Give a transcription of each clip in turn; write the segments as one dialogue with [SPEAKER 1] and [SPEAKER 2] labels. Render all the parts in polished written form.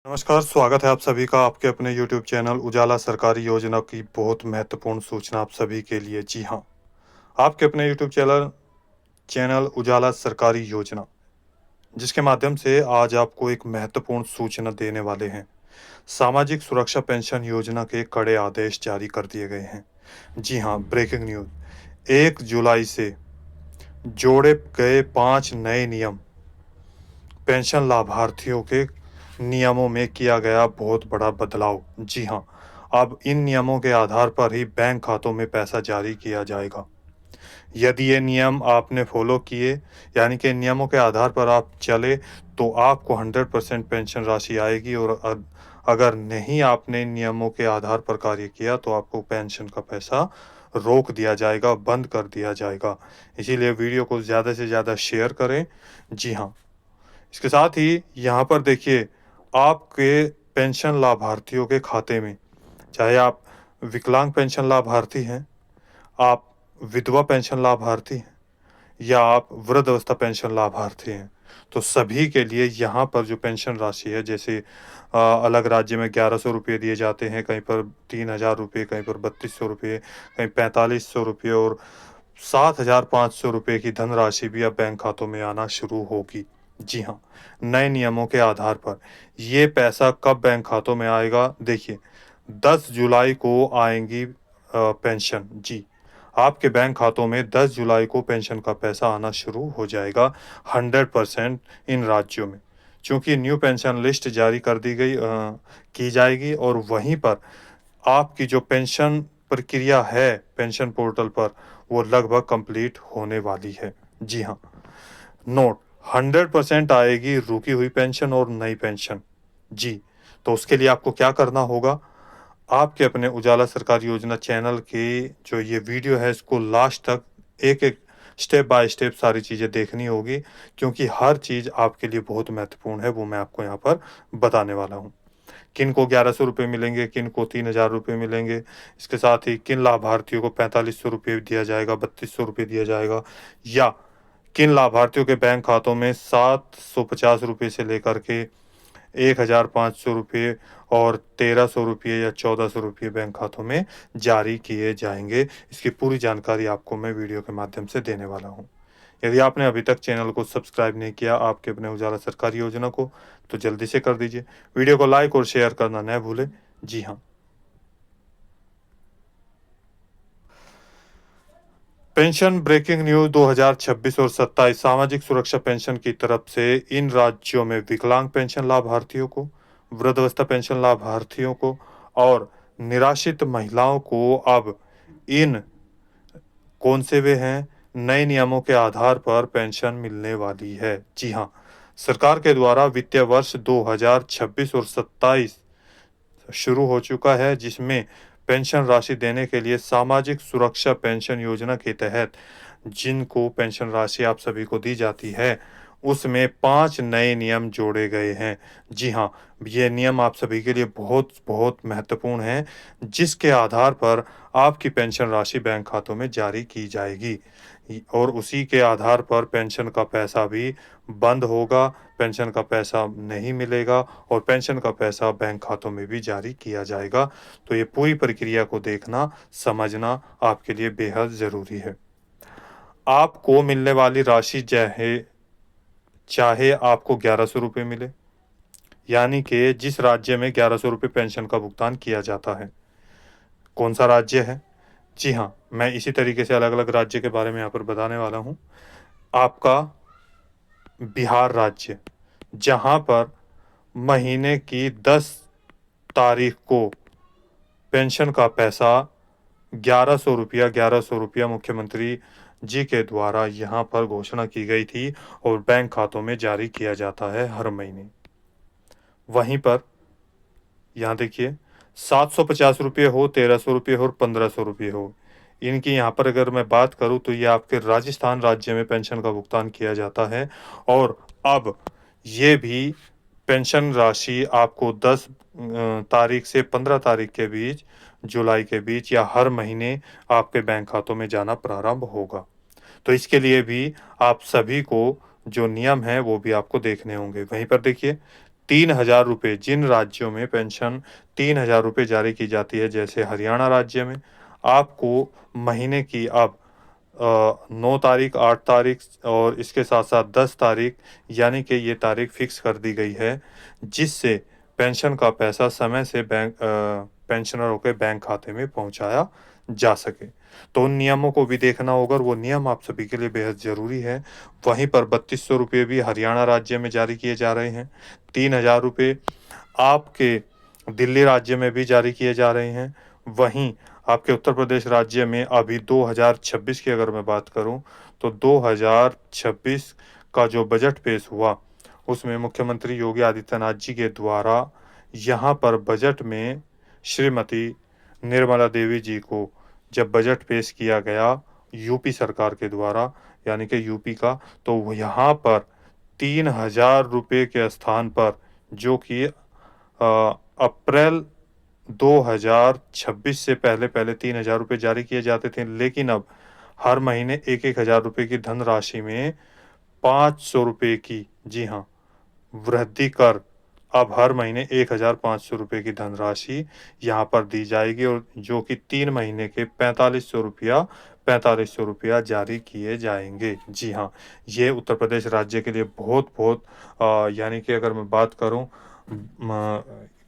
[SPEAKER 1] नमस्कार, स्वागत है आप सभी का आपके अपने YouTube चैनल उजाला सरकारी योजना की बहुत महत्वपूर्ण सूचना आप सभी के लिए। जी हाँ, आपके अपने YouTube चैनल चैनल उजाला सरकारी योजना, जिसके माध्यम से आज आपको एक महत्वपूर्ण सूचना देने वाले हैं। सामाजिक सुरक्षा पेंशन योजना के कड़े आदेश जारी कर दिए गए हैं। जी हाँ, ब्रेकिंग न्यूज़ 1 जुलाई से जोड़े गए 5 नए नियम। पेंशन लाभार्थियों के नियमों में किया गया बहुत बड़ा बदलाव। जी हाँ, अब इन नियमों के आधार पर ही बैंक खातों में पैसा जारी किया जाएगा। यदि ये नियम आपने फॉलो किए, यानी कि नियमों के आधार पर आप चले, तो आपको 100% पेंशन राशि आएगी और अगर नहीं आपने नियमों के आधार पर कार्य किया, तो आपको पेंशन का पैसा रोक दिया जाएगा, बंद कर दिया जाएगा। इसीलिए वीडियो को ज़्यादा से ज़्यादा शेयर करें। जी हाँ। इसके साथ ही यहाँ पर देखिए, आपके पेंशन लाभार्थियों के खाते में, चाहे आप विकलांग पेंशन लाभार्थी हैं, आप विधवा पेंशन लाभार्थी हैं या आप वृद्ध अवस्था पेंशन लाभार्थी हैं, तो सभी के लिए यहाँ पर जो पेंशन राशि है, जैसे अलग राज्य में 1100 रुपये दिए जाते हैं, कहीं पर 3000 रुपये, कहीं पर 3200 रुपये, कहीं 4500 रुपये और 7500 रुपये की धनराशि भी अब बैंक खातों में आना शुरू होगी। जी हाँ, नए नियमों के आधार पर ये पैसा कब बैंक खातों में आएगा? देखिए, 10 जुलाई को आएंगी पेंशन। जी, आपके बैंक खातों में 10 जुलाई को पेंशन का पैसा आना शुरू हो जाएगा 100% इन राज्यों में। चूँकि न्यू पेंशन लिस्ट जारी कर दी गई की जाएगी और वहीं पर आपकी जो पेंशन प्रक्रिया है पेंशन पोर्टल पर, वो लगभग कंप्लीट होने वाली है। जी हाँ, नोट 100% आएगी रुकी हुई पेंशन और नई पेंशन। जी, तो उसके लिए आपको क्या करना होगा? आपके अपने उजाला सरकारी योजना चैनल की जो ये वीडियो है, इसको लास्ट तक एक-एक स्टेप बाय स्टेप सारी चीज़ें देखनी होगी, क्योंकि हर चीज़ आपके लिए बहुत महत्वपूर्ण है, वो मैं आपको यहाँ पर बताने वाला हूँ। किन को 1100 रुपये मिलेंगे, किन को 3000 रुपये मिलेंगे, इसके साथ ही किन लाभार्थियों को 4500 रुपये दिया जाएगा, 3200 रुपये दिया जाएगा, या किन लाभार्थियों के बैंक खातों में 750 रुपये से लेकर के 1500 रुपये और 1300 रुपये या 1400 रुपये बैंक खातों में जारी किए जाएंगे। इसकी पूरी जानकारी आपको मैं वीडियो के माध्यम से देने वाला हूँ। यदि आपने अभी तक चैनल को सब्सक्राइब नहीं किया आपके अपने उजाला सरकारी योजना को, तो जल्दी से कर दीजिए। वीडियो को लाइक और शेयर करना न भूलें। जी हाँ, पेंशन ब्रेकिंग न्यूज़ 2026 और 27 सामाजिक सुरक्षा पेंशन की तरफ से इन राज्यों में विकलांग पेंशन लाभार्थियों को, वृद्धावस्था पेंशन लाभार्थियों को और निराश्रित महिलाओं को अब इन कौन से वे हैं, नए नियमों के आधार पर पेंशन मिलने वाली है। जी हाँ, सरकार के द्वारा वित्तीय वर्ष 2026 और 27 शुरू हो चुका है, जिसमें पेंशन राशि देने के लिए सामाजिक सुरक्षा पेंशन योजना के तहत जिनको पेंशन राशि आप सभी को दी जाती है, उसमें 5 नए नियम जोड़े गए हैं। जी हाँ, ये नियम आप सभी के लिए बहुत-बहुत महत्वपूर्ण हैं, जिसके आधार पर आपकी पेंशन राशि बैंक खातों में जारी की जाएगी और उसी के आधार पर पेंशन का पैसा भी बंद होगा, पेंशन का पैसा नहीं मिलेगा और पेंशन का पैसा बैंक खातों में भी जारी किया जाएगा। तो ये पूरी प्रक्रिया को देखना, समझना आपके लिए बेहद ज़रूरी है। आपको मिलने वाली राशि चाहे चाहे आपको 1100 रुपये मिले, यानी कि जिस राज्य में 1100 रुपये पेंशन का भुगतान किया जाता है। कौन-सा राज्य है? जी हाँ, मैं इसी तरीके से अलग-अलग राज्य के बारे में यहाँ पर बताने वाला हूँ। आपका बिहार राज्य, जहाँ पर महीने की 10 तारीख को पेंशन का पैसा 1100 रुपया मुख्यमंत्री जी के द्वारा यहाँ पर घोषणा की गई थी और बैंक खातों में जारी किया जाता है हर महीने। वहीं पर यहाँ देखिए, 750 रुपये हो, 1300 रुपये हो और 1500 रुपये हो। इनकी यहाँ पर अगर मैं बात करूँ, तो ये आपके राजस्थान राज्य में पेंशन का भुगतान किया जाता है और अब ये भी पेंशन राशि आपको 10 तारीख से 15 तारीख के बीच, जुलाई के बीच या हर महीने आपके बैंक खातों में जाना प्रारंभ होगा। तो इसके लिए भी आप सभी को जो नियम हैं, वो भी आपको देखने होंगे। वहीं पर देखिए, 3,000 रुपये जिन राज्यों में पेंशन 3,000 रुपये जारी की जाती है, जैसे हरियाणा राज्य में आपको महीने की अब 9 तारीख, 8 तारीख और इसके साथ-साथ 10 तारीख यानी कि ये तारीख फिक्स कर दी गई है, जिससे पेंशन का पैसा समय से पेंशनरों के बैंक खाते में पहुँचाया जा सके। तो उन नियमों को भी देखना होगा और वो नियम आप सभी के लिए बेहद ज़रूरी है। वहीं पर 3200 रुपये भी हरियाणा राज्य में जारी किए जा रहे हैं। 3,000 रुपये आपके दिल्ली राज्य में भी जारी किए जा रहे हैं। वहीं आपके उत्तर प्रदेश राज्य में अभी 2026 की अगर मैं बात करूं, तो 2026 का जो बजट पेश हुआ, उसमें मुख्यमंत्री योगी आदित्यनाथ जी के द्वारा यहाँ पर बजट में श्रीमती निर्मला देवी जी को जब बजट पेश किया गया यूपी सरकार के द्वारा, यानी कि यूपी का, तो यहाँ पर 3,000 रुपये के स्थान पर, जो कि अप्रैल 2026 से पहले 3,000 रुपये जारी किए जाते थे, लेकिन अब हर महीने 1-1 हज़ार रुपये की धनराशि में 500 रुपये की, जी हाँ, वृद्धि कर अब हर महीने 1,500 रुपये की धनराशि यहाँ पर दी जाएगी और जो कि 3 महीने के 4500 रुपया जारी किए जाएंगे। जी हाँ, ये उत्तर प्रदेश राज्य के लिए बहुत यानी कि अगर मैं बात करूँ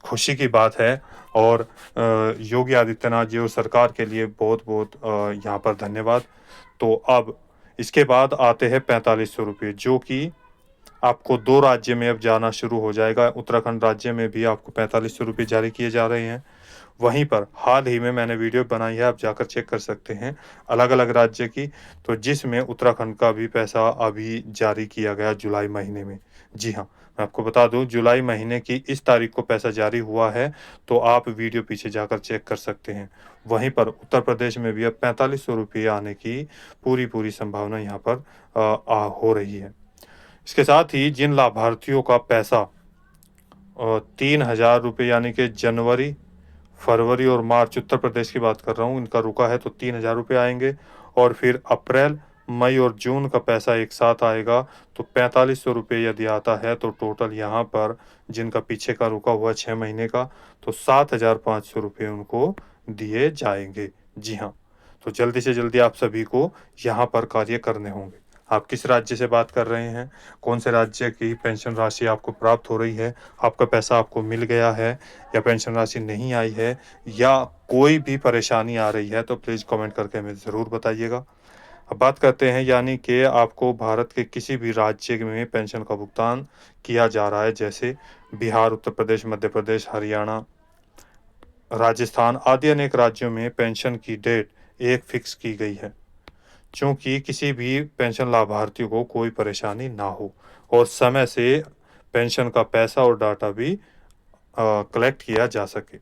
[SPEAKER 1] खुशी की बात है और योगी आदित्यनाथ जी और सरकार के लिए बहुत यहाँ पर धन्यवाद। तो अब इसके बाद आते हैं 4500 रुपये, जो कि आपको 2 राज्य में अब जाना शुरू हो जाएगा। उत्तराखंड राज्य में भी आपको 4500 रुपये जारी किए जा रहे हैं। वहीं पर हाल ही में मैंने वीडियो बनाई है, आप जाकर चेक कर सकते हैं, अलग-अलग राज्य की, तो जिसमें उत्तराखंड का भी पैसा अभी जारी किया गया जुलाई महीने में। जी हाँ, मैं आपको बता दूँ जुलाई महीने की इस तारीख को पैसा जारी हुआ है, तो आप वीडियो पीछे जाकर चेक कर सकते हैं। वहीं पर उत्तर प्रदेश में भी अब 4500 रुपये आने की पूरी संभावना यहाँ पर हो रही है। इसके साथ ही जिन लाभार्थियों का पैसा 3,000 रुपये यानी कि जनवरी, फरवरी और मार्च, उत्तर प्रदेश की बात कर रहा हूँ, इनका रुका है, तो 3,000 रुपये आएंगे और फिर अप्रैल, मई और जून का पैसा एक साथ आएगा, तो 4500 रुपये यदि आता है, तो टोटल यहाँ पर जिनका पीछे का रुका हुआ 6 महीने का, तो 7,500 रुपये उनको दिए जाएंगे। जी हाँ, तो जल्दी से जल्दी आप सभी को यहाँ पर कार्य करने होंगे। आप किस राज्य से बात कर रहे हैं, कौन से राज्य की पेंशन राशि आपको प्राप्त हो रही है, आपका पैसा आपको मिल गया है या पेंशन राशि नहीं आई है या कोई भी परेशानी आ रही है, तो प्लीज़ कमेंट करके हमें ज़रूर बताइएगा। अब बात करते हैं, यानी कि आपको भारत के किसी भी राज्य में पेंशन का भुगतान किया जा रहा है, जैसे बिहार, उत्तर प्रदेश, मध्य प्रदेश, हरियाणा, राजस्थान आदि अनेक राज्यों में पेंशन की डेट एक फिक्स की गई है, चूँकि किसी भी पेंशन लाभार्थी को कोई परेशानी ना हो और समय से पेंशन का पैसा और डाटा भी कलेक्ट किया जा सके।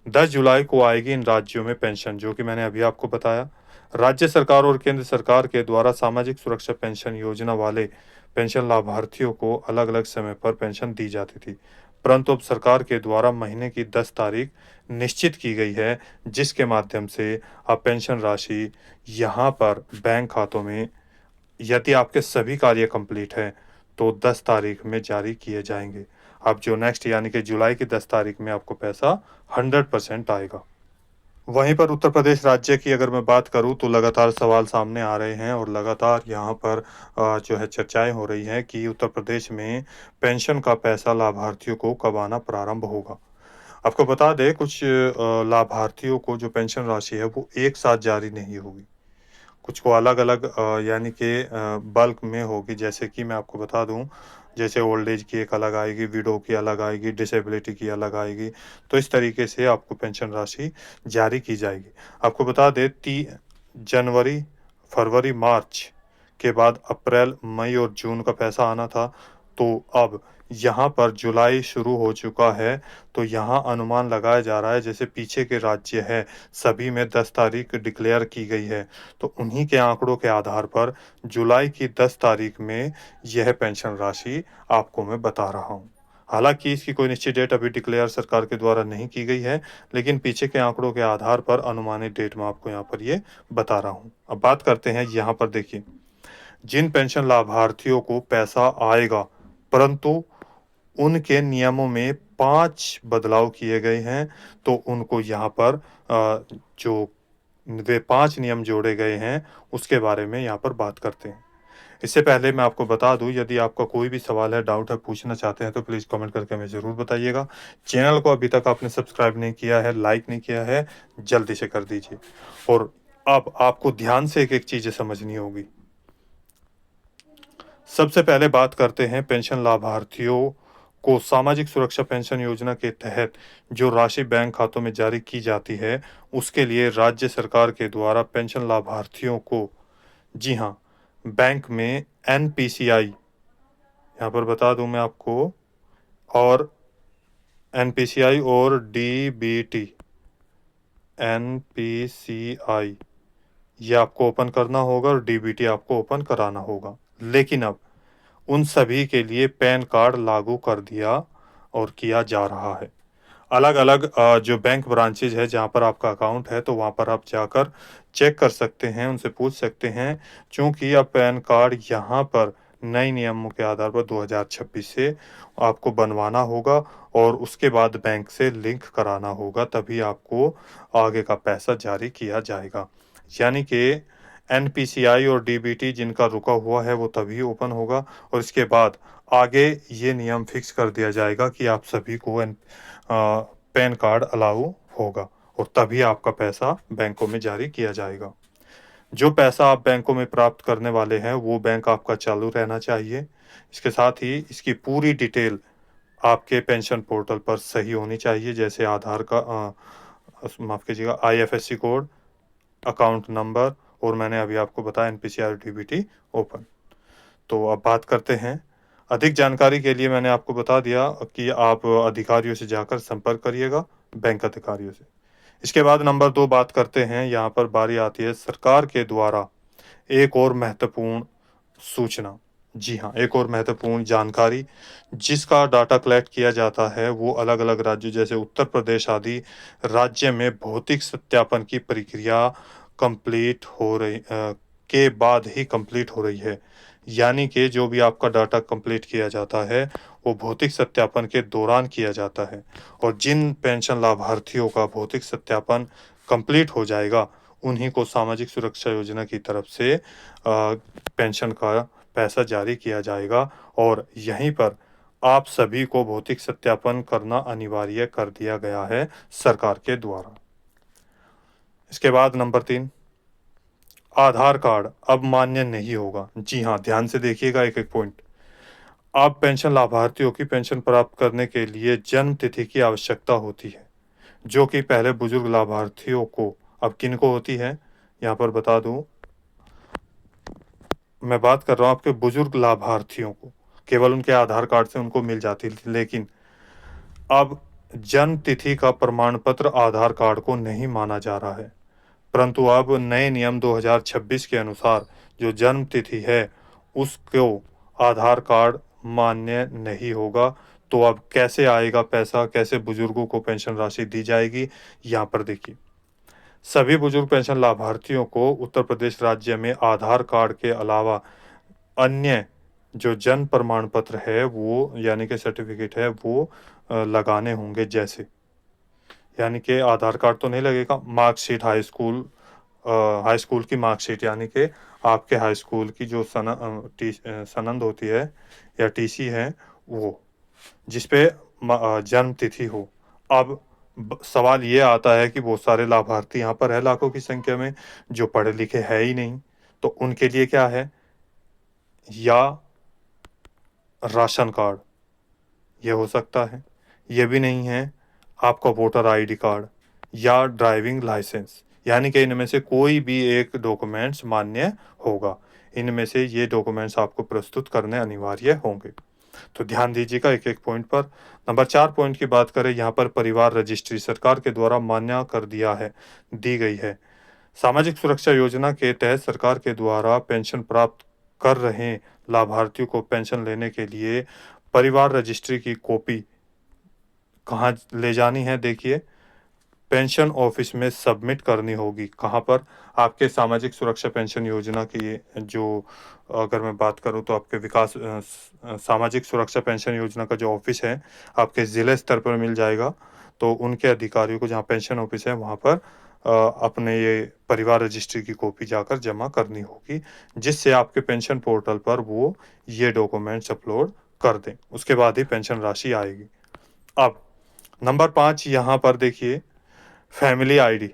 [SPEAKER 1] 10 जुलाई को आएगी इन राज्यों में पेंशन, जो कि मैंने अभी आपको बताया। राज्य सरकार और केंद्र सरकार के द्वारा सामाजिक सुरक्षा पेंशन योजना वाले पेंशन लाभार्थियों को अलग-अलग समय पर पेंशन दी जाती थी, परंतु अब सरकार के द्वारा महीने की 10 तारीख निश्चित की गई है, जिसके माध्यम से अब पेंशन राशि यहाँ पर बैंक खातों में, यदि आपके सभी कार्य कंप्लीट हैं, तो 10 तारीख में जारी किए जाएंगे। अब जो नेक्स्ट यानी कि जुलाई की 10 तारीख में आपको पैसा 100% आएगा। वहीं पर उत्तर प्रदेश राज्य की अगर मैं बात करूं, तो लगातार सवाल सामने आ रहे हैं और लगातार यहाँ पर जो है चर्चाएं हो रही हैं कि उत्तर प्रदेश में पेंशन का पैसा लाभार्थियों को कब आना प्रारंभ होगा। आपको बता दें, कुछ लाभार्थियों को जो पेंशन राशि है वो एक साथ जारी नहीं होगी, कुछ को अलग-अलग यानी कि बल्क में होगी। जैसे कि मैं आपको बता दूं, जैसे ओल्ड एज की एक अलग आएगी, विडो की अलग आएगी, डिसेबिलिटी की अलग आएगी, तो इस तरीके से आपको पेंशन राशि जारी की जाएगी। आपको बता दें, जनवरी, फरवरी, मार्च के बाद अप्रैल, मई और जून का पैसा आना था, तो अब यहाँ पर जुलाई शुरू हो चुका है, तो यहाँ अनुमान लगाया जा रहा है, जैसे पीछे के राज्य है सभी में 10 तारीख डिक्लेयर की गई है, तो उन्हीं के आंकड़ों के आधार पर जुलाई की 10 तारीख में यह पेंशन राशि आपको मैं बता रहा हूँ। हालांकि इसकी कोई निश्चित डेट अभी डिक्लेयर सरकार के द्वारा नहीं की गई है, लेकिन पीछे के आंकड़ों के आधार पर अनुमानित डेट मैं आपको यहाँ पर ये बता रहा हूँ। अब बात करते हैं, यहाँ पर देखिए, जिन पेंशन लाभार्थियों को पैसा आएगा, परंतु उनके नियमों में 5 बदलाव किए गए हैं। तो उनको यहाँ पर जो वे 5 नियम जोड़े गए हैं, उसके बारे में यहाँ पर बात करते हैं। इससे पहले मैं आपको बता दूँ, यदि आपका कोई भी सवाल है, डाउट है, पूछना चाहते हैं तो प्लीज़ कमेंट करके हमें ज़रूर बताइएगा। चैनल को अभी तक आपने सब्सक्राइब नहीं किया है, लाइक नहीं किया है, जल्दी से कर दीजिए। और अब आपको ध्यान से एक-एक चीज़ें समझनी होगी। सबसे पहले बात करते हैं पेंशन लाभार्थियों को सामाजिक सुरक्षा पेंशन योजना के तहत जो राशि बैंक खातों में जारी की जाती है, उसके लिए राज्य सरकार के द्वारा पेंशन लाभार्थियों को, जी हाँ, बैंक में एनपीसीआई, यहाँ पर बता दूं मैं आपको, और एनपीसीआई और डीबीटी, एनपीसीआई ये आपको ओपन करना होगा और डीबीटी आपको ओपन कराना होगा। लेकिन अब उन सभी के लिए पैन कार्ड लागू कर दिया और किया जा रहा है। अलग-अलग जो बैंक ब्रांचेज है जहाँ पर आपका अकाउंट है, तो वहाँ पर आप जाकर चेक कर सकते हैं, उनसे पूछ सकते हैं, क्योंकि अब पैन कार्ड यहाँ पर नए नियमों के आधार पर 2026 से आपको बनवाना होगा और उसके बाद बैंक से लिंक कराना होगा, तभी आपको आगे का पैसा जारी किया जाएगा। यानी कि एनपीसीआई और डीबीटी जिनका रुका हुआ है वो तभी ओपन होगा और इसके बाद आगे ये नियम फिक्स कर दिया जाएगा कि आप सभी को पैन कार्ड अलाउ होगा और तभी आपका पैसा बैंकों में जारी किया जाएगा। जो पैसा आप बैंकों में प्राप्त करने वाले हैं, वो बैंक आपका चालू रहना चाहिए। इसके साथ ही इसकी पूरी डिटेल आपके पेंशन पोर्टल पर सही होनी चाहिए, जैसे आधार का माफ़ कीजिएगा, आईएफएससी कोड, अकाउंट नंबर और मैंने अभी आपको बताया एनपीसीआई और डीबीटी ओपन। तो अब बात करते हैं, अधिक जानकारी के लिए मैंने आपको बता दिया कि आप अधिकारियों से जाकर संपर्क करिएगा, बैंक अधिकारियों से। इसके बाद नंबर 2 बात करते हैं, यहाँ पर बारी आती है सरकार के द्वारा एक और महत्वपूर्ण सूचना। जी हाँ, एक और महत्वपूर्ण जानकारी जिसका डाटा कलेक्ट किया जाता है, वो अलग-अलग राज्यों जैसे उत्तर प्रदेश आदि राज्य में भौतिक सत्यापन की प्रक्रिया के बाद ही कंप्लीट हो रही है। यानी कि जो भी आपका डाटा कंप्लीट किया जाता है, वो भौतिक सत्यापन के दौरान किया जाता है और जिन पेंशन लाभार्थियों का भौतिक सत्यापन कंप्लीट हो जाएगा, उन्हीं को सामाजिक सुरक्षा योजना की तरफ से पेंशन का पैसा जारी किया जाएगा और यहीं पर आप सभी को भौतिक सत्यापन करना अनिवार्य कर दिया गया है सरकार के द्वारा। इसके बाद नंबर 3, आधार कार्ड अब मान्य नहीं होगा। जी हाँ, ध्यान से देखिएगा एक-एक पॉइंट। अब पेंशन लाभार्थियों की पेंशन प्राप्त करने के लिए जन्म तिथि की आवश्यकता होती है, जो कि पहले बुजुर्ग लाभार्थियों को, अब किनको होती है, यहाँ पर बता दूँ, मैं बात कर रहा हूँ आपके बुजुर्ग लाभार्थियों को, केवल उनके आधार कार्ड से उनको मिल जाती थी, लेकिन अब जन्म तिथि का प्रमाण पत्र आधार कार्ड को नहीं माना जा रहा है, परंतु अब नए नियम 2026 के अनुसार जो जन्म तिथि है, उसको आधार कार्ड मान्य नहीं होगा। तो अब कैसे आएगा पैसा, कैसे बुजुर्गों को पेंशन राशि दी जाएगी, यहाँ पर देखिए। सभी बुजुर्ग पेंशन लाभार्थियों को उत्तर प्रदेश राज्य में आधार कार्ड के अलावा अन्य जो जन्म प्रमाण पत्र है, वो यानी कि सर्टिफिकेट है, वो लगाने होंगे, जैसे यानी कि आधार कार्ड तो नहीं लगेगा, मार्कशीट, हाई स्कूल की मार्कशीट, यानी कि आपके हाई स्कूल की जो सनद होती है या टीसी है, वो जिसपे जन्म तिथि हो। अब सवाल ये आता है कि बहुत सारे लाभार्थी यहाँ पर है लाखों की संख्या में, जो पढ़े लिखे है ही नहीं, तो उनके लिए क्या है, या राशन कार्ड, ये हो सकता है, ये भी नहीं है आपका वोटर आईडी कार्ड या ड्राइविंग लाइसेंस, यानी कि इनमें से कोई भी एक डॉक्यूमेंट्स मान्य होगा। इनमें से ये डॉक्यूमेंट्स आपको प्रस्तुत करने अनिवार्य होंगे। तो ध्यान दीजिएगा एक-एक पॉइंट पर। नंबर 4 पॉइंट की बात करें, यहाँ पर परिवार रजिस्ट्री सरकार के द्वारा मान्य कर दी गई है। सामाजिक सुरक्षा योजना के तहत सरकार के द्वारा पेंशन प्राप्त कर रहे लाभार्थियों को पेंशन लेने के लिए परिवार रजिस्ट्री की कॉपी कहाँ ले जानी है, देखिए, पेंशन ऑफिस में सबमिट करनी होगी। कहाँ पर? आपके सामाजिक सुरक्षा पेंशन योजना की जो अगर मैं बात करूँ तो आपके सामाजिक सुरक्षा पेंशन योजना का जो ऑफिस है आपके ज़िले स्तर पर मिल जाएगा। तो उनके अधिकारियों को जहाँ पेंशन ऑफिस है वहाँ पर अपने ये परिवार रजिस्ट्री की कॉपी जाकर जमा करनी होगी, जिससे आपके पेंशन पोर्टल पर वो ये डॉक्यूमेंट्स अपलोड कर दें। उसके बाद ही पेंशन राशि आएगी। अब नंबर 5 यहाँ पर देखिए, फैमिली आईडी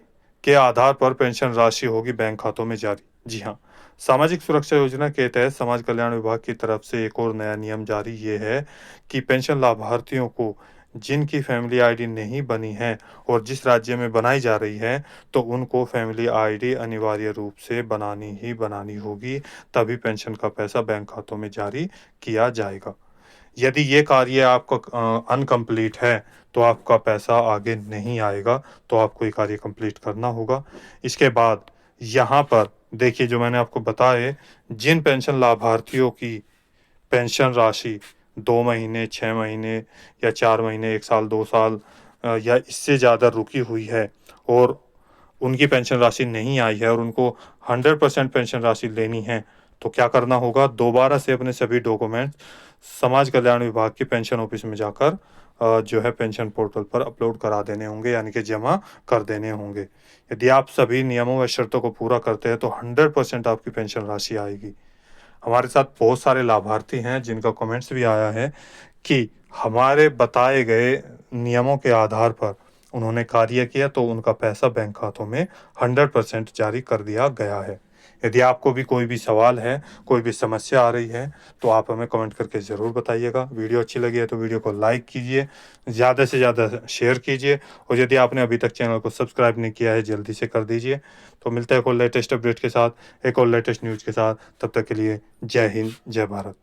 [SPEAKER 1] के आधार पर पेंशन राशि होगी बैंक खातों में जारी। जी हाँ, सामाजिक सुरक्षा योजना के तहत समाज कल्याण विभाग की तरफ से एक और नया नियम जारी ये है कि पेंशन लाभार्थियों को जिनकी फैमिली आईडी नहीं बनी है और जिस राज्य में बनाई जा रही है, तो उनको फैमिली आईडी अनिवार्य रूप से बनानी ही बनानी होगी, तभी पेंशन का पैसा बैंक खातों में जारी किया जाएगा। यदि ये कार्य आपका अनकम्प्लीट है, तो आपका पैसा आगे नहीं आएगा, तो आपको ये कार्य कंप्लीट करना होगा। इसके बाद यहाँ पर देखिए जो मैंने आपको बताए, जिन पेंशन लाभार्थियों की पेंशन राशि 2 महीने, 6 महीने या 4 महीने, 1 साल, 2 साल या इससे ज़्यादा रुकी हुई है और उनकी पेंशन राशि नहीं आई है और उनको 100% पेंशन राशि लेनी है, तो क्या करना होगा? दोबारा से अपने सभी डॉक्यूमेंट्स समाज कल्याण विभाग की पेंशन ऑफिस में जाकर जो है पेंशन पोर्टल पर अपलोड करा देने होंगे, यानी कि जमा कर देने होंगे। यदि आप सभी नियमों व शर्तों को पूरा करते हैं तो 100% आपकी पेंशन राशि आएगी। हमारे साथ बहुत सारे लाभार्थी हैं जिनका कमेंट्स भी आया है कि हमारे बताए गए नियमों के आधार पर उन्होंने कार्य किया तो उनका पैसा बैंक खातों में 100% जारी कर दिया गया है। यदि आपको भी कोई भी सवाल है, कोई भी समस्या आ रही है, तो आप हमें कमेंट करके ज़रूर बताइएगा। वीडियो अच्छी लगी है तो वीडियो को लाइक कीजिए, ज़्यादा से ज़्यादा शेयर कीजिए और यदि आपने अभी तक चैनल को सब्सक्राइब नहीं किया है, जल्दी से कर दीजिए। तो मिलते हैं एक और लेटेस्ट अपडेट के साथ, एक और लेटेस्ट न्यूज़ के साथ। तब तक के लिए जय हिंद, जय भारत।